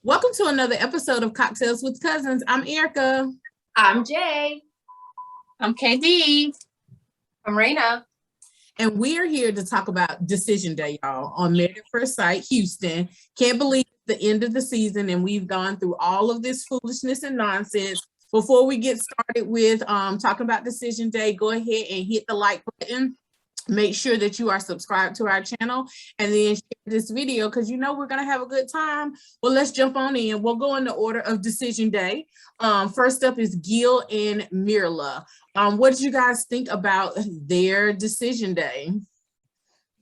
Welcome to another episode of Cocktails with Cousins. I'm Erica. I'm Jay. I'm KD. I'm Raina. And we are here to talk about Decision Day, y'all, on Married at First Sight, Houston. Can't believe the end of the season, and we've gone through all of this foolishness and nonsense. Before we get started with talking about Decision Day, go ahead and hit the like button. Make sure that you are subscribed to our channel and then share this video because you know we're going to have a good time. Well, let's jump on in. We'll go in the order of Decision Day. First up is Gil and Mirla. What did you guys think about their Decision Day?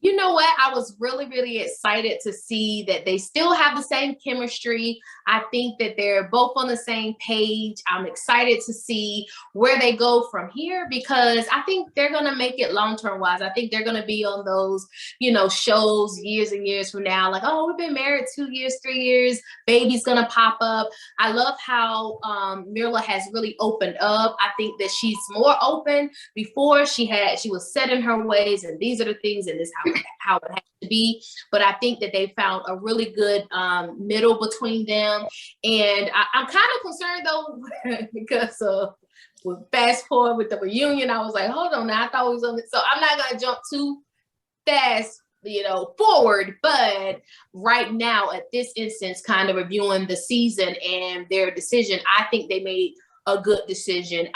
You know what? I was really excited to see that they still have the same chemistry. I think that they're both on the same page. I'm excited to see where they go from here because I think they're going to make it long-term wise. I think they're going to be on those, shows years and years from now. Like, oh, we've been married 2 years, 3 years. Baby's going to pop up. I love how Mirla has really opened up. I think that she's more open. Before she was set in her ways and these are the things and this how it has to be, but I think that they found a really good middle between them, and I'm kind of concerned though because with fast forward with the reunion, I was like, hold on, now I thought we was on it, so I'm not gonna jump too fast, forward, but right now at this instance, kind of reviewing the season and their decision, I think they made a good decision.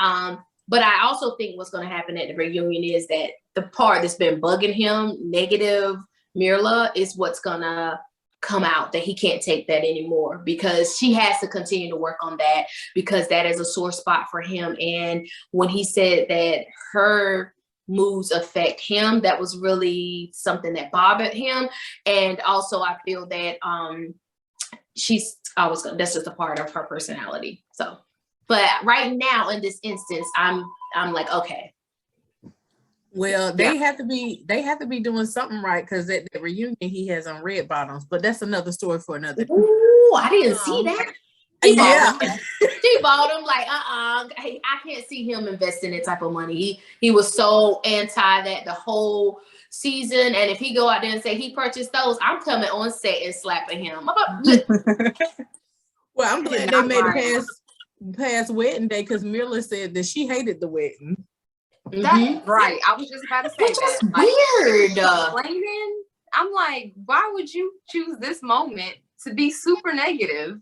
But I also think what's going to happen at the reunion is that the part that's been bugging him, negative Mirla, is what's going to come out, that he can't take that anymore because she has to continue to work on that because that is a sore spot for him. And when he said that her moves affect him, that was really something that bothered him. And also I feel that that's just a part of her personality. So. But right now, in this instance, I'm like, okay. Well, they have to be doing something right because at the reunion he has on red bottoms, but that's another story for another. Ooh, I didn't see that. She bought him like, I can't see him investing that type of money. He was so anti that the whole season, and if he go out there and say he purchased those, I'm coming on set and slapping him. Well, I'm glad they made it past wedding day because Mirla said that she hated the wedding. Right. I was just about to say that. Weird. Explaining, I'm like, why would you choose this moment to be super negative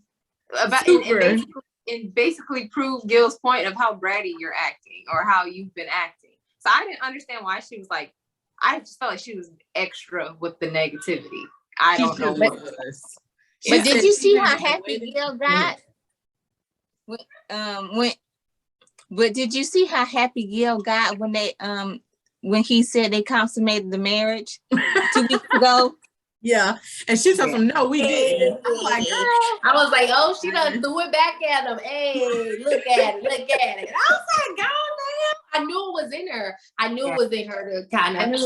about and basically prove Gil's point of how bratty you're acting or how you've been acting? So I didn't understand why she was like, I just felt like she was extra with the negativity. I don't know what it was. But did you see how happy Gil got? But did you see how happy Gil got when they when he said they consummated the marriage 2 weeks ago? Yeah, and she told him, "No, we didn't." I'm like, girl. I was like, "Oh, she done threw it back at him." Hey, look at it, look at it. And I was like, "God damn!" I knew it was in her. I knew it was in her to kind of,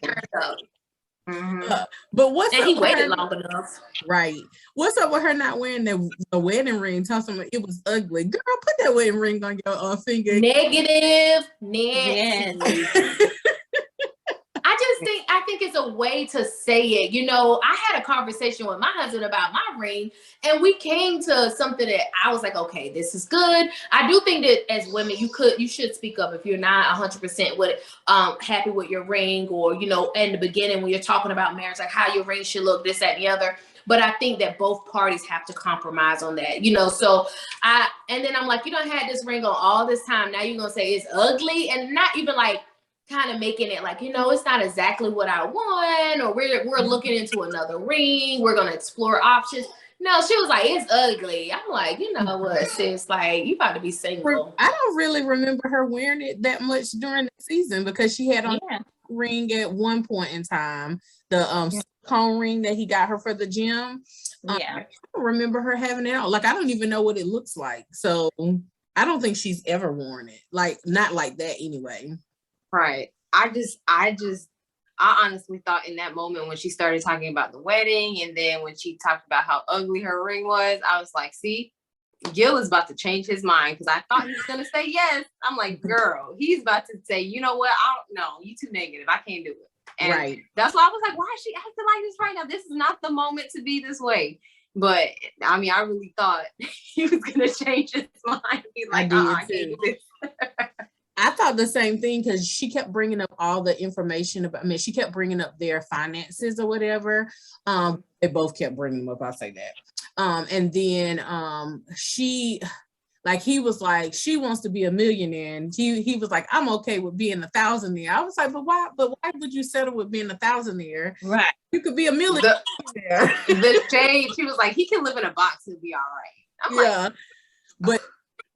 turn up. But what's and he waited long enough, right? What's up with her not wearing the wedding ring? Tell someone it was ugly. Girl, put that wedding ring on your finger. Negative Nancy. I think it's a way to say it. I had a conversation with my husband about my ring, and we came to something that I was like, okay, this is good. I do think that as women, you should speak up if you're not 100% with happy with your ring, or in the beginning when you're talking about marriage, like how your ring should look, this, that, and the other. But I think that both parties have to compromise on that, so and then I'm like, you don't have this ring on all this time. Now you're gonna say it's ugly, and not even like kind of making it like, it's not exactly what I want, or we're looking into another ring. We're going to explore options. No, she was like, it's ugly. I'm like, you know what, sis, like, you about to be single. I don't really remember her wearing it that much during the season because she had on a ring at one point in time, the silicone ring that he got her for the gym. I don't remember her having it on. Like, I don't even know what it looks like. So I don't think she's ever worn it. Like, not like that anyway. Right. I honestly thought in that moment when she started talking about the wedding and then when she talked about how ugly her ring was, I was like, see, Gil is about to change his mind because I thought he was going to say yes. I'm like, girl, he's about to say, you know what? I don't know. You too negative. I can't do it. And that's why I was like, why is she acting like this right now? This is not the moment to be this way. But I mean, I really thought he was gonna change his mind and be like, I can't do this. I thought the same thing because she kept bringing up all the information about, I mean, she kept bringing up their finances or whatever. They both kept bringing them up, I'll say that. And then she, like, he was like, she wants to be a millionaire. And he was like, I'm okay with being a thousandaire. I was like, but why would you settle with being a thousandaire? Right. You could be a millionaire. The shade, she was like, he can live in a box and be all right. I'm yeah. like,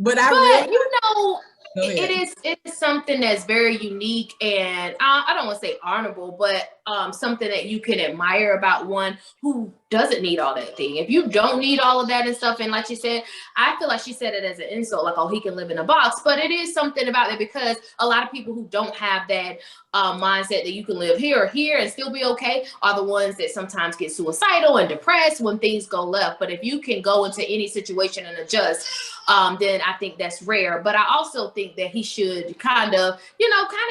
but you know, it is something that's very unique, and I don't want to say honorable, but something that you can admire about one who doesn't need all that thing. If you don't need all of that and stuff, and like you said, I feel like she said it as an insult, like, oh, he can live in a box, but it is something about it, because a lot of people who don't have that mindset that you can live here or here and still be okay are the ones that sometimes get suicidal and depressed when things go left. But if you can go into any situation and adjust, then I think that's rare. But I also think that he should kind of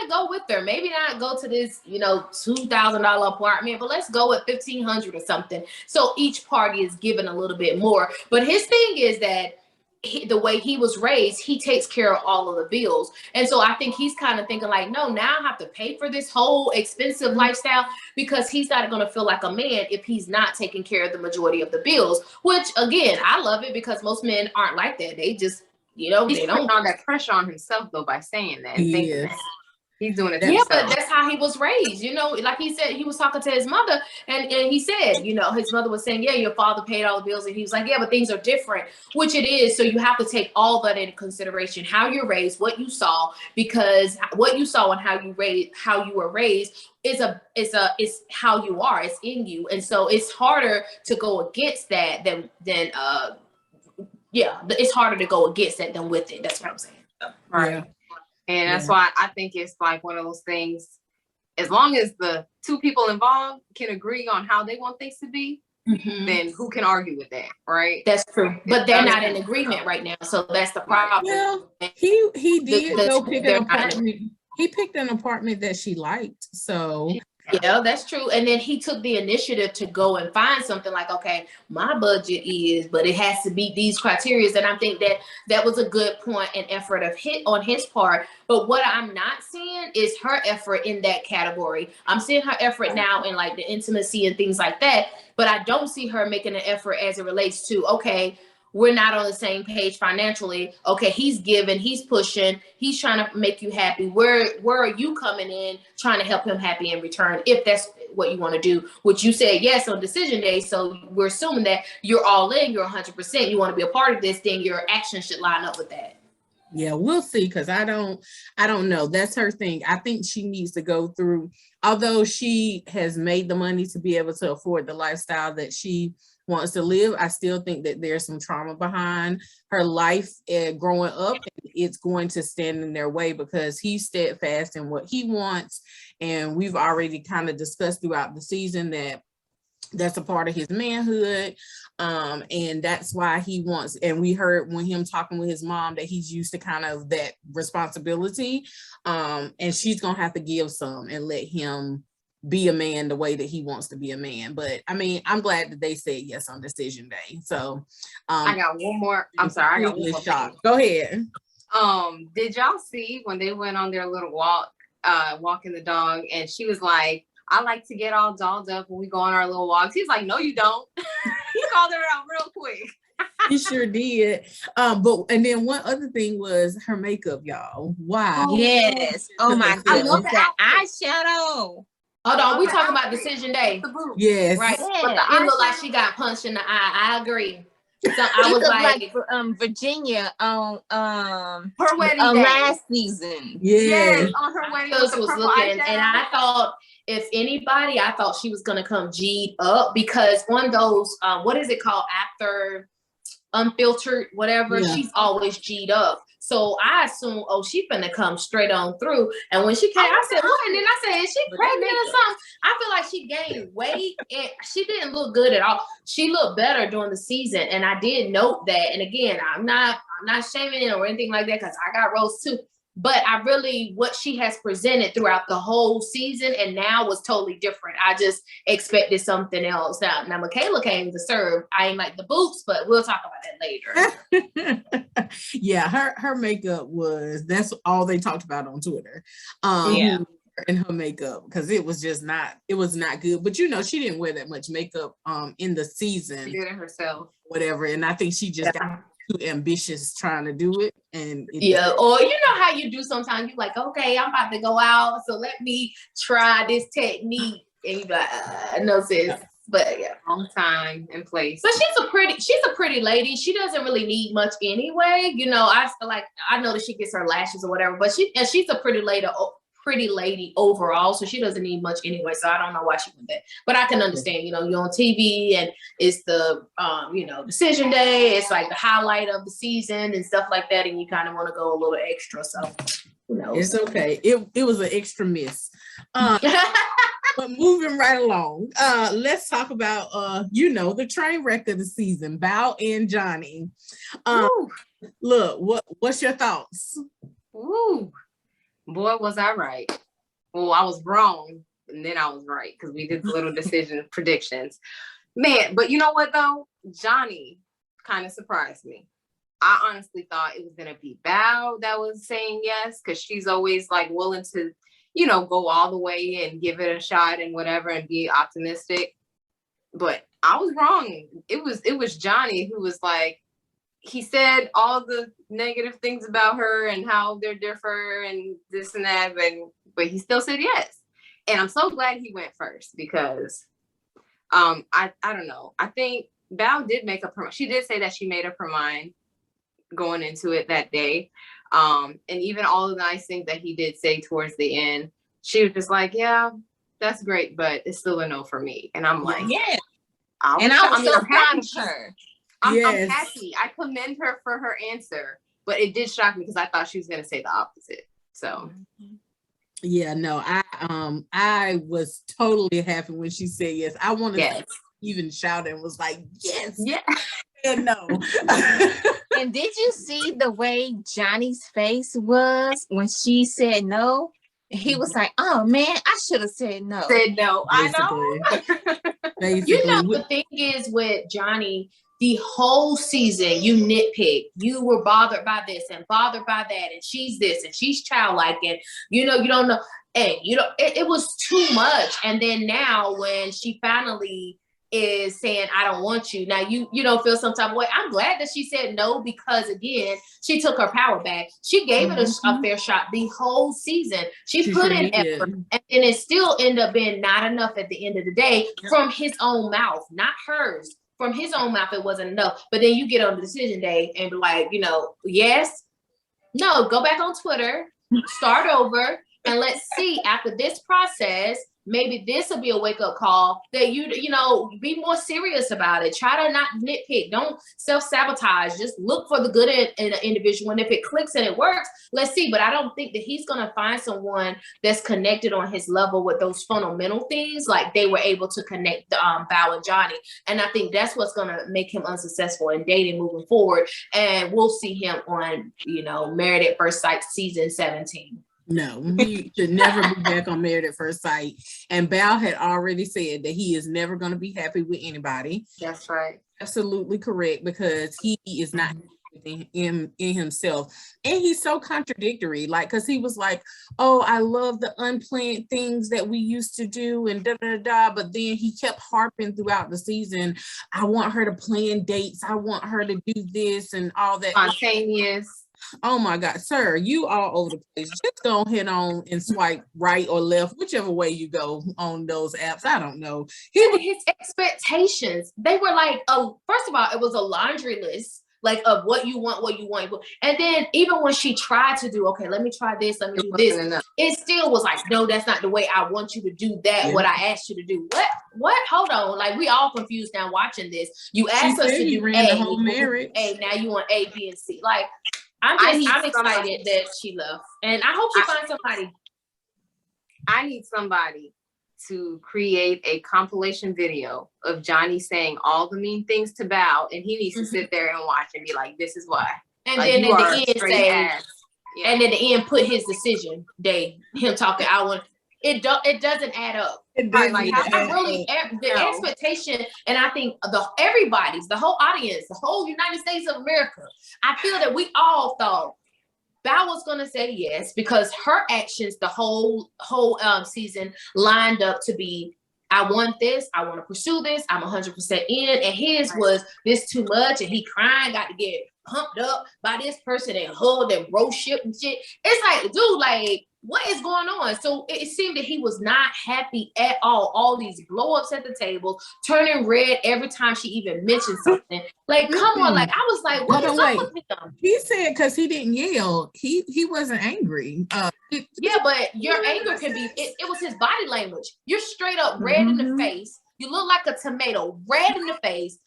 go with her. Maybe not go to this, $2,000 apartment, but let's go at $1,500 or something. So each party is given a little bit more. But his thing is that the way he was raised, he takes care of all of the bills. And so I think he's kind of thinking like, no, now I have to pay for this whole expensive lifestyle, because he's not going to feel like a man if he's not taking care of the majority of the bills, which again, I love it, because most men aren't like that. They just, he's putting all that pressure on himself though by saying that. Yes. He's doing it. Yeah, but that's how he was raised. Like he said, he was talking to his mother, and he said, his mother was saying, yeah, your father paid all the bills. And he was like, yeah, but things are different, which it is. So you have to take all that into consideration, how you're raised, what you saw, because what you saw and how you were raised is how you are. It's in you. And so it's harder to go against that than it's harder to go against that than with it. That's what I'm saying. So. Right. Yeah. And that's why I think it's like one of those things, as long as the two people involved can agree on how they want things to be, then who can argue with that, right? That's true. But they're not in agreement right now. So that's the problem. Well, he did go pick an apartment. He picked an apartment that she liked. So yeah, that's true. And then he took the initiative to go and find something like, okay, my budget is, but it has to meet these criteria. And I think that was a good point and effort on his part. But what I'm not seeing is her effort in that category. I'm seeing her effort now in like the intimacy and things like that. But I don't see her making an effort as it relates to, okay, we're not on the same page financially. Okay, he's giving, he's pushing, he's trying to make you happy. Where are you coming in trying to help him happy in return, if that's what you want to do? Which you said yes on decision day. So we're assuming that you're all in, you're 100%, you want to be a part of this thing, your actions should line up with that. Yeah, we'll see, because I don't know. That's her thing. I think she needs to go through, although she has made the money to be able to afford the lifestyle that she wants to live, I still think that there's some trauma behind her life growing up, and it's going to stand in their way because he's steadfast in what he wants. And we've already kind of discussed throughout the season that that's a part of his manhood. And that's why he wants, and we heard when him talking with his mom that he's used to kind of that responsibility. And she's going to have to give some and let him be a man the way that he wants to be a man. But I mean, I'm glad that they said yes on decision day. So I got one more. I'm sorry, I got one more thing. Go ahead. Did y'all see when they went on their little walking the dog, and she was like, I like to get all dolled up when we go on our little walks. He's like, no, you don't. He called her out real quick. He sure did. And then one other thing was her makeup, y'all. Wow. Yes. Oh my I love goodness. that Eyeshadow. Hold on, we talking about decision day. Yes. Right. Yeah. But it looked like she got punched in the eye. I agree. So I was like Virginia on her wedding day. last season. Yes. On her wedding was looking, and I thought if anybody, I thought she was gonna come G'd up, because on those what is it called, after unfiltered, whatever, she's always G'd up. So I assume, oh, she finna come straight on through. And when she came, I said, what? And then I said, is she pregnant or something? I feel like she gained weight, and she didn't look good at all. She looked better during the season, and I did note that. And again, I'm not shaming it or anything like that, because I got roast too. but what she has presented throughout the whole season and now was totally different. I just expected something else. Now Michaela came to serve. I ain't like the boots, but we'll talk about that later. Yeah, her makeup that's all they talked about on Twitter. Yeah. And her makeup, because it was not good. But she didn't wear that much makeup in the season. She did it herself. Whatever. And I think she just got too ambitious trying to do it. And or how you do sometimes, you're like, okay, I'm about to go out, so let me try this technique. And you're like, no sis. But yeah, long time and place. But she's a pretty lady. She doesn't really need much anyway. I feel like, I know that she gets her lashes or whatever, but she's a pretty lady overall, so she doesn't need much anyway. So I don't know why she went that, but I can understand. You're on TV and it's the decision day. It's like the highlight of the season and stuff like that, and you kind of want to go a little extra. So who knows? It's okay. It was an extra miss. But moving right along, let's talk about the train wreck of the season, Bao and Johnny. Look, what's your thoughts? Ooh. Boy, was I right. Well, I was wrong, and then I was right, because we did the little decision predictions. Man, but you know what, though? Johnny kind of surprised me. I honestly thought it was going to be Bao that was saying yes, because she's always, like, willing to, go all the way and give it a shot and whatever and be optimistic. But I was wrong. It was Johnny who was like, he said all the negative things about her and how they're different and this and that, but he still said yes. And I'm so glad he went first, because I don't know. I think Bao did make up her mind. She did say that she made up her mind going into it that day. And even all the nice things that he did say towards the end, she was just like, yeah, that's great, but it's still a no for me. And I'm like, yeah. I was so I'm proud of her. I'm happy. I commend her for her answer, but it did shock me because I thought she was going to say the opposite. So, yeah, no, I was totally happy when she said yes. I wanted to even shout and was like, yes, yeah, and no. And did you see the way Johnny's face was when she said no? He was like, oh man, I should have said no. Basically. I know. Basically. The thing is with Johnny, the whole season you nitpick, you were bothered by this and bothered by that, and she's this and she's childlike, and you don't know, and it was too much. And then now when she finally is saying, I don't want you, now you don't feel some type of way. I'm glad that she said no, because again, she took her power back. She gave it a fair shot the whole season. She put in effort, and it still ended up being not enough at the end of the day from his own mouth, not hers. From his own mouth, it wasn't enough. But then you get on the decision day and be like, yes, no, go back on Twitter, start over, and let's see after this process, maybe this will be a wake-up call that be more serious about it. Try to not nitpick. Don't self-sabotage. Just look for the good in an individual. And if it clicks and it works, let's see. But I don't think that he's going to find someone that's connected on his level with those fundamental things, like they were able to connect Bao and Johnny. And I think that's what's going to make him unsuccessful in dating moving forward. And we'll see him on, Married at First Sight season 17. No, he should never be back on Married at First Sight. And Bao had already said that he is never going to be happy with anybody. That's right. Absolutely correct, because he is not in himself. And he's so contradictory, like, because he was like, oh, I love the unplanned things that we used to do and da-da-da-da, but then he kept harping throughout the season, I want her to plan dates, I want her to do this and all that. Spontaneous. Oh my God, sir, you all over the place. Just go ahead on and swipe right or left, whichever way you go on those apps. I don't know. His expectations, they were like, first of all, it was a laundry list, like of what you want. And then even when she tried to do, okay, let me try this, let me do this, it still was like, no, that's not the way I want you to do that. Yeah. What I asked you to do. What? Hold on. Like, we all confused now watching this. You asked us to do A, the whole marriage. A, now you want A, B, and C. Like, I'm excited that she left, and I hope she finds somebody. I need somebody to create a compilation video of Johnny saying all the mean things to Bao, and he needs to sit there and watch and be like, "This is why." And like, then at the end say, Yeah. And at the end, put his decision day. Him talking, it doesn't add up. Right, like, how I really the No. expectation, and I think everybody's, the whole audience, the whole United States of America. I feel that we all thought Bao was gonna say yes because her actions the whole season lined up to be, I want this, I want to pursue this, I'm 100% in, and his was this too much, and he crying, got to get pumped up by this person and hugged and broship and shit. It's like, dude, like, what is going on? So it seemed that he was not happy at all these blow-ups at the table, turning red every time she even mentioned something. Like, come on, like, I was like, what is up with him? He said because he didn't yell, he wasn't angry. Yeah, but your anger can be, it was his body language. You're straight up red in the face. You look like a tomato, red in the face.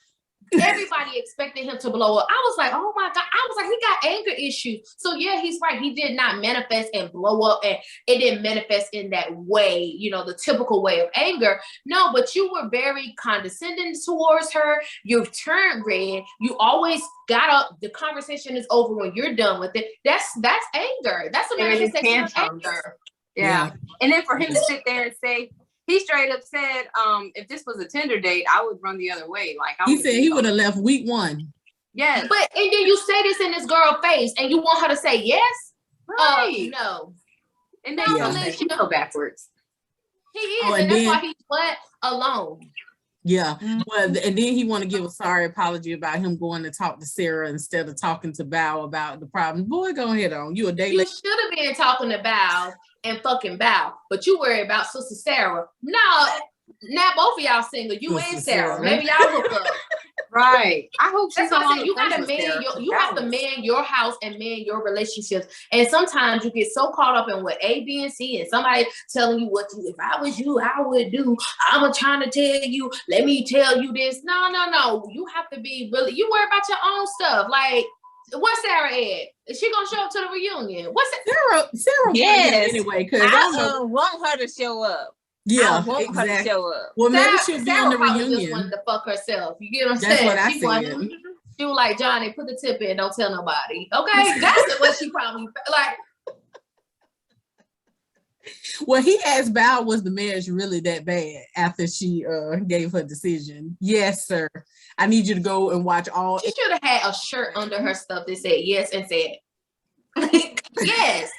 Everybody expected him to blow up. I was like, oh my God. I was like, he got anger issues. So yeah, he's right. He did not manifest and blow up, and it didn't manifest in that way, you know, the typical way of anger. No, but you were very condescending towards her. You've turned red. You always got up. The conversation is over when you're done with it. That's anger. That's a manifestation of anger. Yeah. And then for him to sit there and say, he straight up said, if this was a Tinder date, I would run the other way. Like, he said he would have left week 1. Yes. But and then you say this in this girl's face, and you want her to say yes? Right. No. And then you go backwards. He is, and that's why he's what? Alone. Yeah. Well, and then he want to give a sorry apology about him going to talk to Sarah instead of talking to Bao about the problem. Boy, go ahead on. You a day late. You should have been talking to Bao and fucking Bao, but you worry about Sister Sarah. No, now both of y'all single, you Sister and Sarah. Sarah. Maybe y'all hook up. Right. I hope she's That's what I on said. You gotta man you have to man your house and man your relationships. And sometimes you get so caught up in what A, B, and C, and somebody telling you what you, if I was you, I would do. I'm trying to tell you, let me tell you this. No. You have to be really, you worry about your own stuff. Like, what's Sarah at? Is she gonna show up to the reunion? What's it? Sarah Yes. anyway, because I want her to show up. yeah, I want her to show up. Well, maybe she'll be on the probably just reunion. wanted to fuck herself. You get what I'm That's saying? what I She said. wanted- She was like, Johnny, put the tip in, don't tell nobody. Okay, that's what she probably like. Well, he asked Bao, was the marriage really that bad after she gave her decision? Yes, sir. I need you to go and watch all. She should have had a shirt under her stuff that said yes and said yes.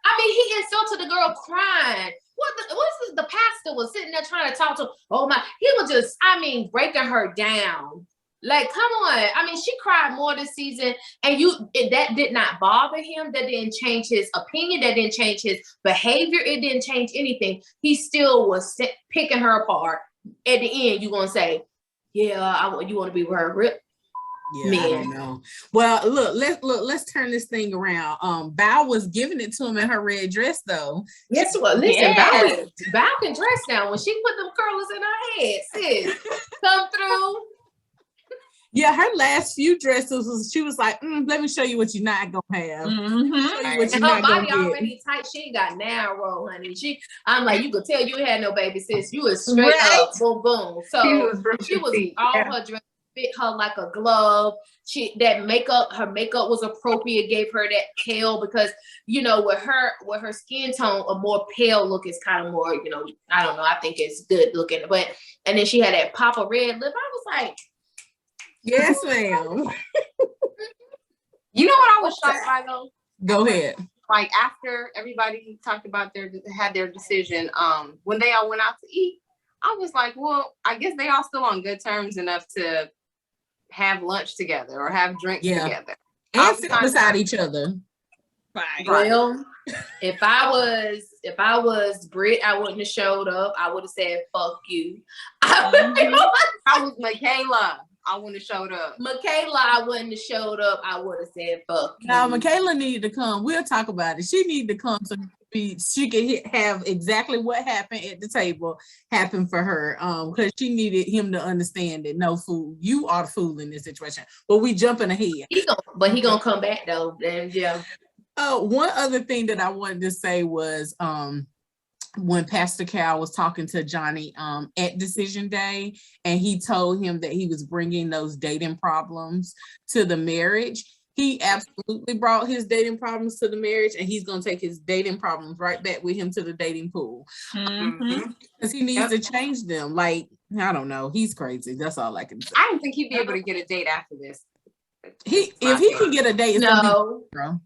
I mean, he insulted the girl crying. The pastor was sitting there trying to talk to her. Oh my, he was just, I mean, breaking her down. Like, come on. I mean, she cried more this season, and that did not bother him. That didn't change his opinion. That didn't change his behavior. It didn't change anything. He still was picking her apart. At the end, you're gonna say, "Yeah, you want to be with her." Rip. Yeah, I don't know. Well, let's turn this thing around. Bao was giving it to him in her red dress, though. Guess what? Listen, Yes. Bao can dress now. When she put them curlers in her head, sis, come through. Yeah, her last few dresses she was like, let me show you what you're not gonna have. Show you what And you're her not body gonna get. already tight. She ain't got narrow, honey. I'm like, you could tell you had no baby, sis. You was straight Right. up, boom, boom. So she was all her dress fit her like a glove. Her makeup was appropriate. Gave her that pale because with her skin tone, a more pale look is kind of more. I don't know. I think it's good looking, and then she had that pop of red lip. I was like. Yes, ma'am. You know what I was shocked by though? Go ahead. Like after everybody talked about had their decision, when they all went out to eat, I was like, well, I guess they all still on good terms enough to have lunch together or have drinks together. And sit beside each other. Right. Well, if I was Brit, I wouldn't have showed up. I would have said, fuck you. I was Michaela. I wouldn't have showed up. Michaela, I wouldn't have showed up. I would have said, fuck you. Now, Michaela needed to come. We'll talk about it. She needed to come so she could have exactly what happened at the table happen for her. Because she needed him to understand that no fool, you are the fool in this situation. But we jumping ahead. He gonna come back though. And yeah. One other thing that I wanted to say was when Pastor Cal was talking to Johnny at Decision Day, and he told him that he was bringing those dating problems to the marriage. He absolutely brought his dating problems to the marriage, and he's gonna take his dating problems right back with him to the dating pool. Mhm. Because he needs to change them. Like, I don't know. He's crazy. That's all I can say. I don't think he'd be able to get a date after this. If he can get a date, it's gonna No, be bro.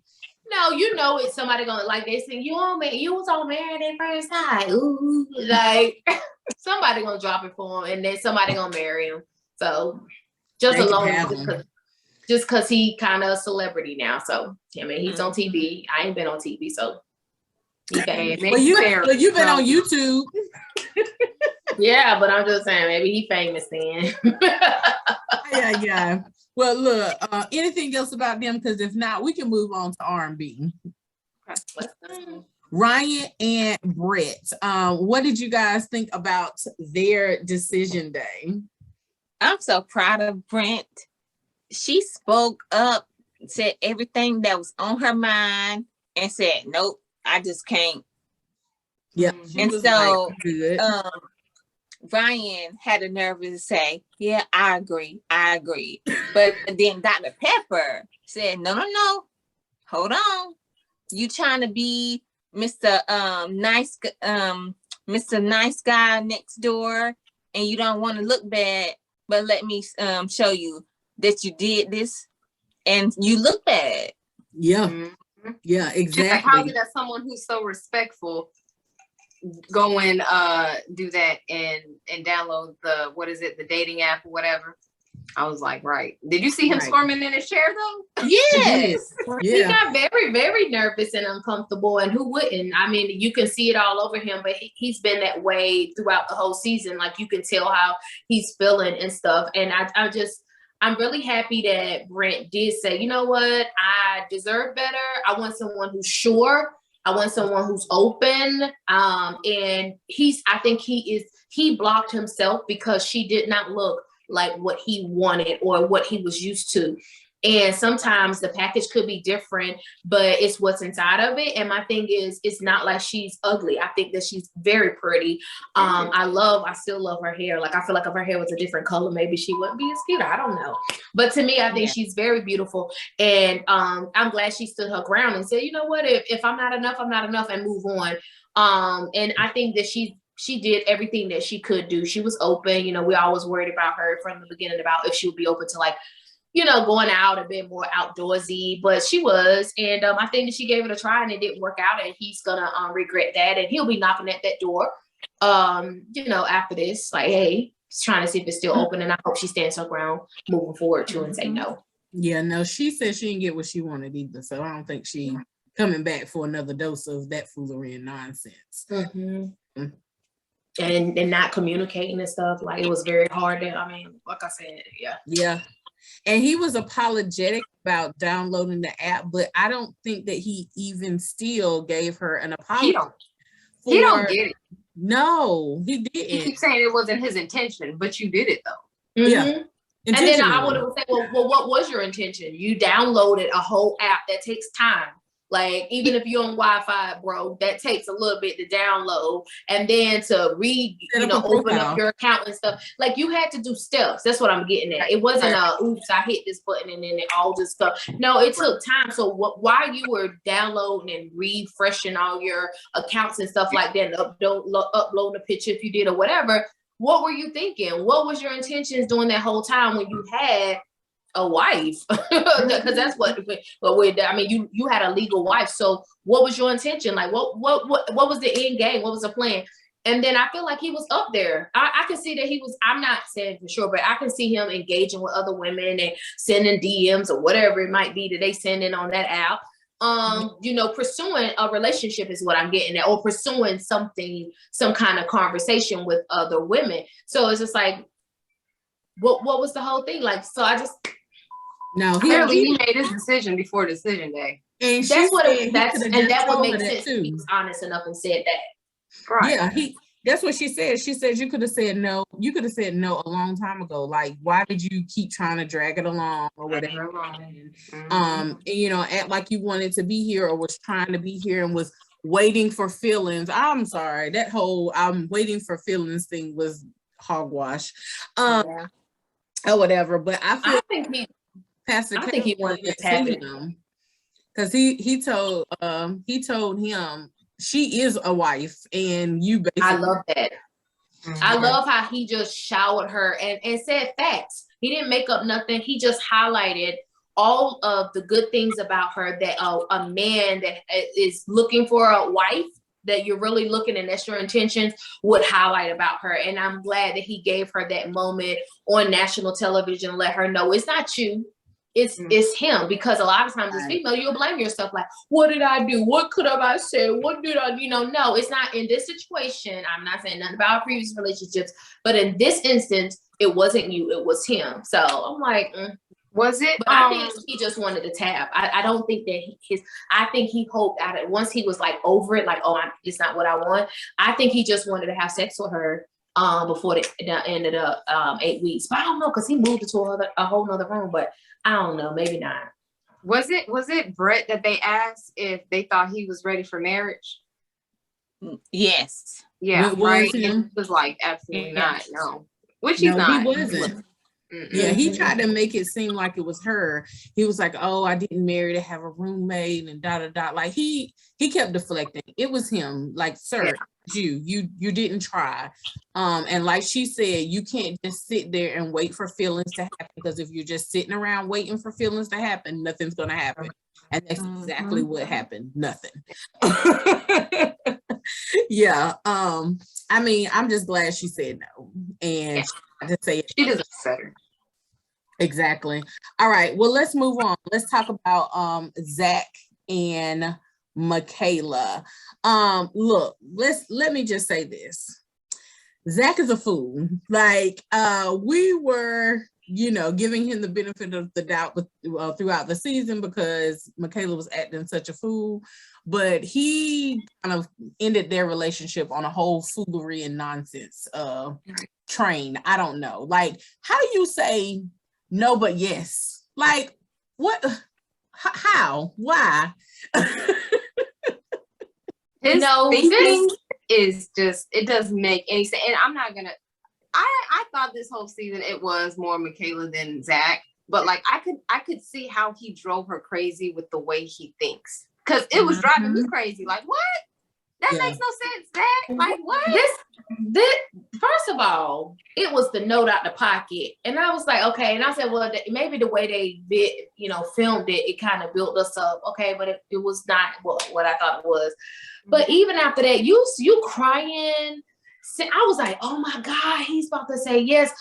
no, you know it's somebody gonna like they sing. You was on Married at First Sight. Ooh, like somebody gonna drop it for him, and then somebody gonna marry him. So just They can alone, have him. just cause he kind of a celebrity now. So I mean, he's on TV. I ain't been on TV, so he famous. Well, you've been on YouTube. Yeah, but I'm just saying, maybe he famous then. Yeah. Well, look, anything else about them? Because if not, we can move on to R&B. Ryan and Brett. What did you guys think about their decision day? I'm so proud of Brent. She spoke up, said everything that was on her mind, and said, "Nope, I just can't." Yeah. And so, good. Ryan had the nerve to say, "Yeah, I agree. But then Dr. Pepper said, no, hold on. You trying to be Mr. Mr. Nice Guy next door, and you don't want to look bad, but let me show you that you did this and you look bad." Yeah. Mm-hmm. Yeah, exactly. Like, how did someone who's so respectful go and do that and download the dating app or whatever? I was like, right. Did you see him squirming in his chair though? Yes. He Yeah. got very, very nervous and uncomfortable, and who wouldn't? I mean, you can see it all over him, but he's been that way throughout the whole season. Like, you can tell how he's feeling and stuff. And I'm really happy that Brent did say, you know what, I deserve better. I want someone who's sure. I want someone who's open. And I think he blocked himself because she did not look like what he wanted or what he was used to. And sometimes the package could be different, but it's what's inside of it. And my thing is, it's not like she's ugly. I think that she's very pretty. I still love her hair. Like, I feel like if her hair was a different color, maybe she wouldn't be as cute. I don't know. But to me, I think she's very beautiful. And I'm glad she stood her ground and said, you know what, if I'm not enough, I'm not enough, and move on. And I think that she did everything that she could do. She was open. You know, we always worried about her from the beginning about if she would be open to, like, you know, going out a bit more outdoorsy, but she was. And I think that she gave it a try and it didn't work out, and he's gonna regret that, and he'll be knocking at that door, you know, after this, like, hey, he's trying to see if it's still open, and I hope she stands her ground moving forward too and say no. Yeah, no, she said she didn't get what she wanted either, so I don't think she coming back for another dose of that foolery and nonsense. Mm-hmm. And not communicating and stuff. Like, it was very hard. I mean, like I said, yeah. And he was apologetic about downloading the app, but I don't think that he even still gave her an apology. He don't get it. No, he didn't. He keeps saying it wasn't his intention, but you did it though. Mm-hmm. Yeah. And then I would have said, well, what was your intention? You downloaded a whole app that takes time. Like, even if you're on Wi-Fi, bro, that takes a little bit to download, and then to open up your account and stuff. Like, you had to do steps. That's what I'm getting at. It wasn't oops, I hit this button and then it all just stuff. No, it took time. So while you were downloading and refreshing all your accounts and stuff like that, and uploading a picture if you did or whatever, what were you thinking? What was your intentions during that whole time when you had a wife? Because that's what I mean, you had a legal wife. So what was your intention? Like, what was the end game? What was the plan? And then I feel like he was up there. I can see that he was, I'm not saying for sure, but I can see him engaging with other women and sending DMs or whatever it might be that they send in on that app. Pursuing a relationship is what I'm getting at, or pursuing some kind of conversation with other women. So it's just like, what was the whole thing? Like, so I just, no, he made his decision before decision day. And that's what makes sense. He was honest enough and said that. Right. Yeah, that's what she said. She said you could have said no. You could have said no a long time ago. Like, why did you keep trying to drag it along or whatever? Act like you wanted to be here or was trying to be here and was waiting for feelings. I'm sorry. That whole I'm waiting for feelings thing was hogwash. Or whatever. But I think Pastor I think he wanted to tap it. Because he told him she is a wife and you basically. I love that. I love how he just showered her and said facts. He didn't make up nothing. He just highlighted all of the good things about her that a man that is looking for a wife, that you're really looking and that's your intentions, would highlight about her. And I'm glad that he gave her that moment on national television, let her know it's not you. It's him, because a lot of times as female, you'll blame yourself like, what did I do? What could have I said? What did I, no, it's not in this situation. I'm not saying nothing about previous relationships, but in this instance, it wasn't you, it was him. So I'm like, was it? But I think he just wanted to tap. I don't think that I think he hoped at it once he was like over it, like, it's not what I want. I think he just wanted to have sex with her before it ended up 8 weeks. But I don't know, because he moved into a whole nother room, but I don't know, maybe not. Was it Brett that they asked if they thought he was ready for marriage? Yes. Yeah, right. It was like, absolutely not. No. Which he's not. He wasn't. Yeah, he tried to make it seem like it was her. He was like, oh, I didn't marry to have a roommate and da. Like he kept deflecting. It was him. Like, sir, you didn't try. And like she said, you can't just sit there and wait for feelings to happen, because if you're just sitting around waiting for feelings to happen, nothing's gonna happen. And that's exactly what happened. Nothing. Yeah. I mean, I'm just glad she said no. And to say it. She deserves better. Exactly. All right. Well, let's move on. Let's talk about Zach and Michaela. Look, let me just say this. Zach is a fool. Like, we were, giving him the benefit of the doubt throughout the season because Michaela was acting such a fool, but he kind of ended their relationship on a whole foolery and nonsense train. I don't know. Like, how do you say no, but yes? Like, what? How? Why? His thinking is just, it doesn't make any sense. And I'm not gonna, I thought this whole season it was more Michaela than Zach, but like I could see how he drove her crazy with the way he thinks, because it was driving me crazy. Like, what? That makes no sense, Zach. Like, what? This first of all, it was the note out the pocket, and I was like, okay. And I said, well, maybe the way they filmed it, it kind of built us up. Okay, but it was not what I thought it was. But even after that, you crying. I was like, oh my God, he's about to say yes,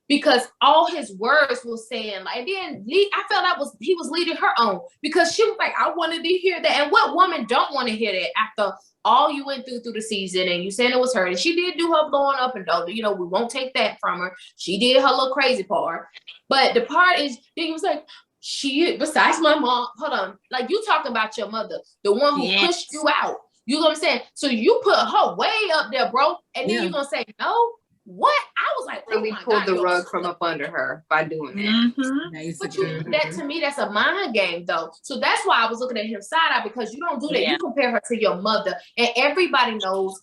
because all his words was saying like. And then I felt he was leading her on, because she was like, I wanted to hear that. And what woman don't want to hear that after all you went through the season, and you saying it was her, and she did do her blowing up and down. We won't take that from her. She did her little crazy part, but the part is, he was like, besides my mom, hold on, like, you talking about your mother, the one who pushed you out. You know what I'm saying? So you put her way up there, bro, and then you're gonna say no? What? I was like, really pulled the rug from up under her by doing that. But that, to me, that's a mind game, though. So that's why I was looking at him side eye, because you don't do that. You compare her to your mother, and everybody knows,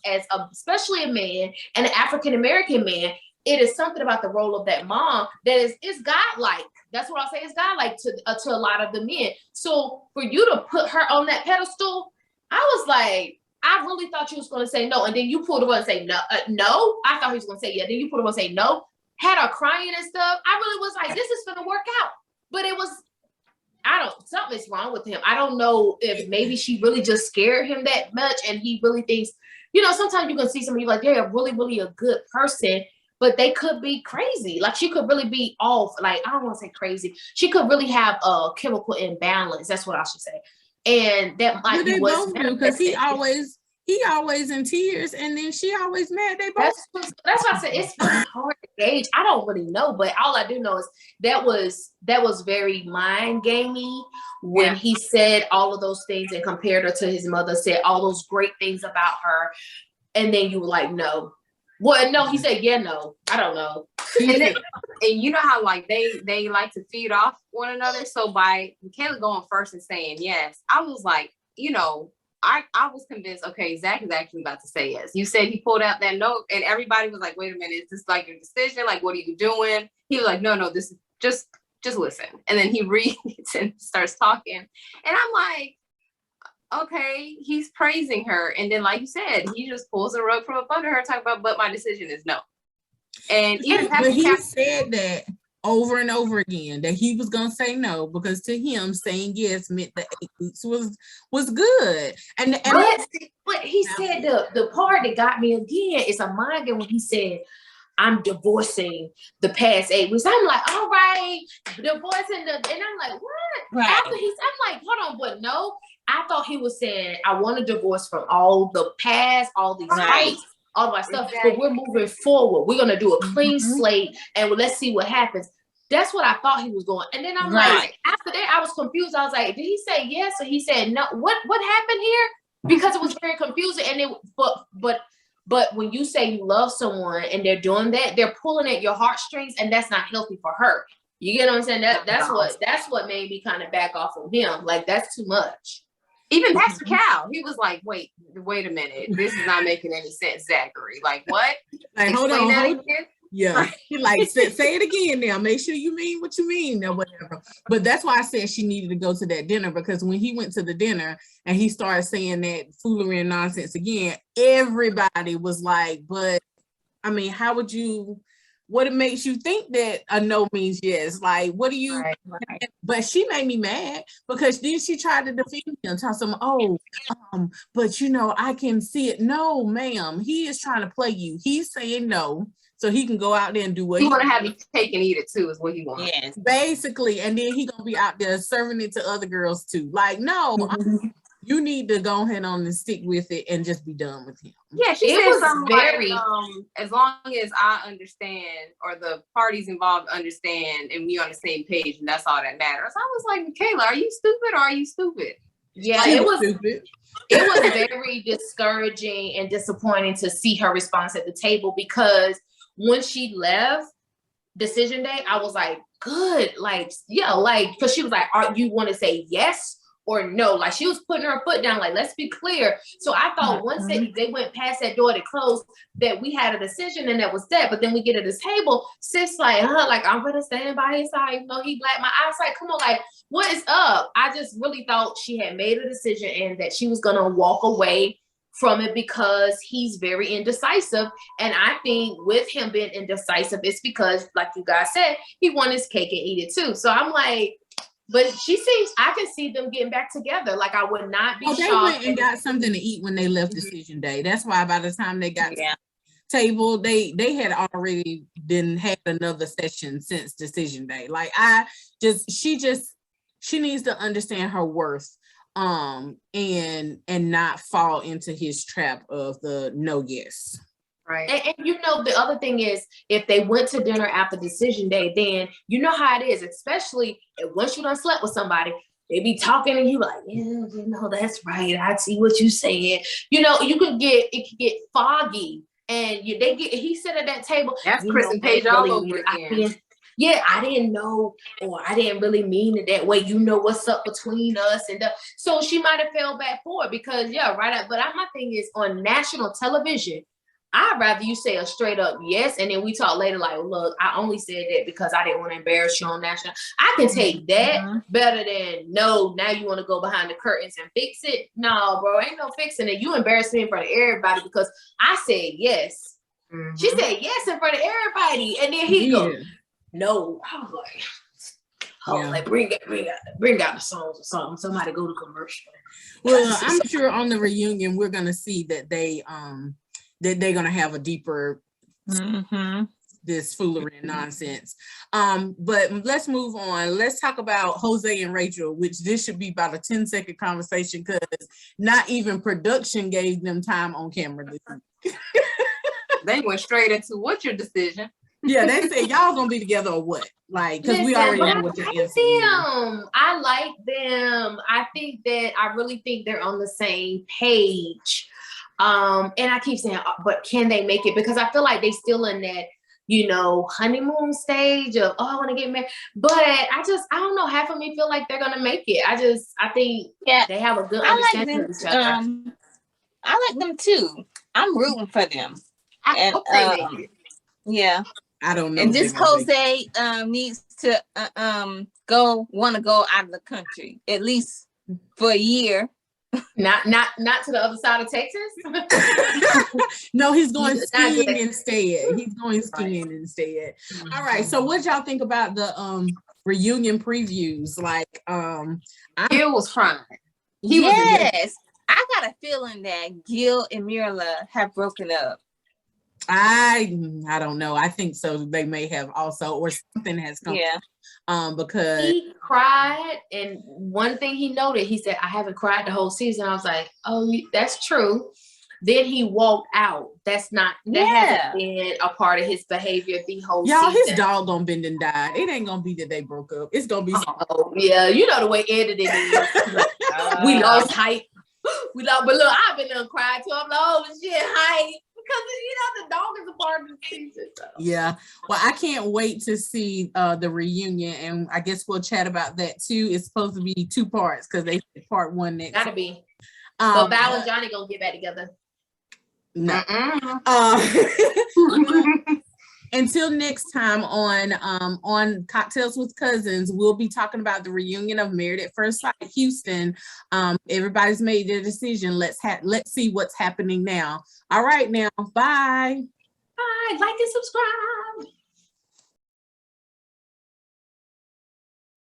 especially a man, and an African American man, it is something about the role of that mom that is godlike. That's what I'll say. It's godlike to a lot of the men. So for you to put her on that pedestal, I was like, I really thought you was going to say no. And then you pulled her and say no. No. I thought he was going to say yeah. Then you pulled her and say no. Had her crying and stuff. I really was like, this is going to work out. But it was, something's wrong with him. I don't know if maybe she really just scared him that much, and he really thinks, sometimes you can see somebody like, they're really, really a good person, but they could be crazy. Like, she could really be off. Like, I don't want to say crazy. She could really have a chemical imbalance. That's what I should say. And that might be what's, because he always in tears, and then she always mad. They both. That's why I said it's really hard to gauge. I don't really know, but all I do know is that was very mind gamey when he said all of those things and compared her to his mother, said all those great things about her, and then you were like, no. Well, no, he said, yeah, no. I don't know. And you know how like they like to feed off one another. So by Michaela going first and saying yes, I was like, I was convinced, okay, Zach is actually about to say yes. You said he pulled out that note, and everybody was like, wait a minute, is this like your decision? Like, what are you doing? He was like, no, this is just just listen. And then he reads and starts talking. And I'm like, okay, he's praising her. And then, like you said, he just pulls the rug from up under her, talking about, but my decision is no. And even but he said that over and over again, that he was gonna say no, because to him saying yes meant the 8 weeks was good. And but he said the part that got me again is a mind game when he said, I'm divorcing the past 8 weeks. I'm like, all right, divorcing and I'm like, what? Right. After I'm like, hold on, but no, I thought he was saying, I want a divorce from all the past, all these fights, all my stuff, Exactly. but we're moving forward. We're gonna do a clean slate and let's see what happens. That's what I thought he was going. And then I'm like, after that, I was confused. I was like, did he say yes or he said no? What happened here? Because it was very confusing. And but when you say you love someone and they're doing that, they're pulling at your heartstrings, and that's not healthy for her. You get what I'm saying? That's what made me kind of back off of him. Like, that's too much. Even Pastor Cal, he was like, wait a minute. This is not making any sense, Zachary. Like, what? like, hold Explain that on. again? Yeah, he like say it again now. Make sure you mean what you mean or whatever. But that's why I said she needed to go to that dinner, because when he went to the dinner and he started saying that foolery and nonsense again, everybody was like, but I mean, how would you, what it makes you think that a no means yes? Like, what do you, Right. But she made me mad, because then she tried to defend him, tell some, but you know, I can see it. No, ma'am, he is trying to play you. He's saying no, so he can go out there and do what He want to have you take and eat it too, is what he wants. Yes. basically, and then he gonna be out there serving it to other girls too. Like, no, you need to go ahead on and stick with it and just be done with him. Yeah, she It said was something very- like, as long as I understand, or the parties involved understand, and we on the same page, and that's all that matters. I was like, Michaela, are you stupid or are you stupid? Yeah, She it was stupid. it was very discouraging and disappointing to see her response at the table, because when she left decision day, I was like, good, like, yeah, like, because she was like, are you want to say yes or no? Like, she was putting her foot down, like, let's be clear. So I thought once they went past that door to close, that we had a decision and that was that. But then we get to this table, sis like, like, I'm gonna stand by his side, you know, he black my eyes, like, come on, like, what is up? I just really thought she had made a decision and that she was gonna walk away from it, because he's very indecisive. And I think with him being indecisive, it's because, like you guys said, he wants his cake and eat it too. So I'm like, but I can see them getting back together. Like, I would not be shocked. They went and got something to eat when they left decision day. That's why by the time they got to the table, they had already had another session since decision day. Like, she needs to understand her worth, and not fall into his trap of the no yes. Right. And you know, the other thing is, if they went to dinner after decision day, then you know how it is, especially once you done slept with somebody, they be talking and you like, yeah, you know, that's right, I see what you saying. You know, it could get foggy, and he sit at that table. That's Chris and Paige all over again. I didn't know, or I didn't really mean it that way. You know what's up between us, and so she might have fell back for it, because but my thing is, on national television, I'd rather you say a straight up yes, and then we talk later like, look, I only said that because I didn't want to embarrass you on national. I can take that better than no, now you want to go behind the curtains and fix it. No, bro, ain't no fixing it. You embarrassed me in front of everybody because I said yes. Mm-hmm. She said yes in front of everybody, and then he goes, no. I was like, like bring out the songs or something. Somebody go to commercial. Well, I'm sure on the reunion we're gonna see that they're gonna have a deeper this foolery and nonsense. But let's move on. Let's talk about Jose and Rachel, which this should be about a 10-second conversation, because not even production gave them time on camera this week. They went straight into what's your decision? Yeah, they said y'all gonna be together or what? Like, because we already know what your answer is. I like them. I really think they're on the same page. And I keep saying, but can they make it? Because I feel like they still in that, honeymoon stage of, I want to get married. But I don't know. Half of me feel like they're gonna make it. I think they have a good understanding of each other. I like them too. I'm rooting for them. I hope they make it. Yeah. I don't know. And this Jose needs to want to go out of the country at least for a year. Not to the other side of Texas. No, he's going skiing instead. He's going skiing instead. All right. So what y'all think about the reunion previews? Like Gil was crying. Yes. I got a feeling that Gil and Mirla have broken up. I don't know. I think so. They may have also, or something has come. Yeah. Because he cried, and one thing he noted, he said, "I haven't cried the whole season." I was like, "Oh, that's true." Then he walked out. That hasn't been a part of his behavior the whole y'all, season. his dog gonna bend and die. It ain't gonna be that they broke up. It's gonna be oh yeah, you know the way editing is. We lost hype. We lost, but look, I've been there crying too. I'm like, oh shit, hype. Because the dog is a part of the season. So. Yeah. Well, I can't wait to see the reunion, and I guess we'll chat about that too. It's supposed to be 2 parts because they said part 1 next. Gotta be. So Val and Johnny gonna get back together. No. Until next time on Cocktails with Cousins, we'll be talking about the reunion of Married at First Sight Houston. Everybody's made their decision. Let's see what's happening now. All right, now, bye. Bye. Like and subscribe.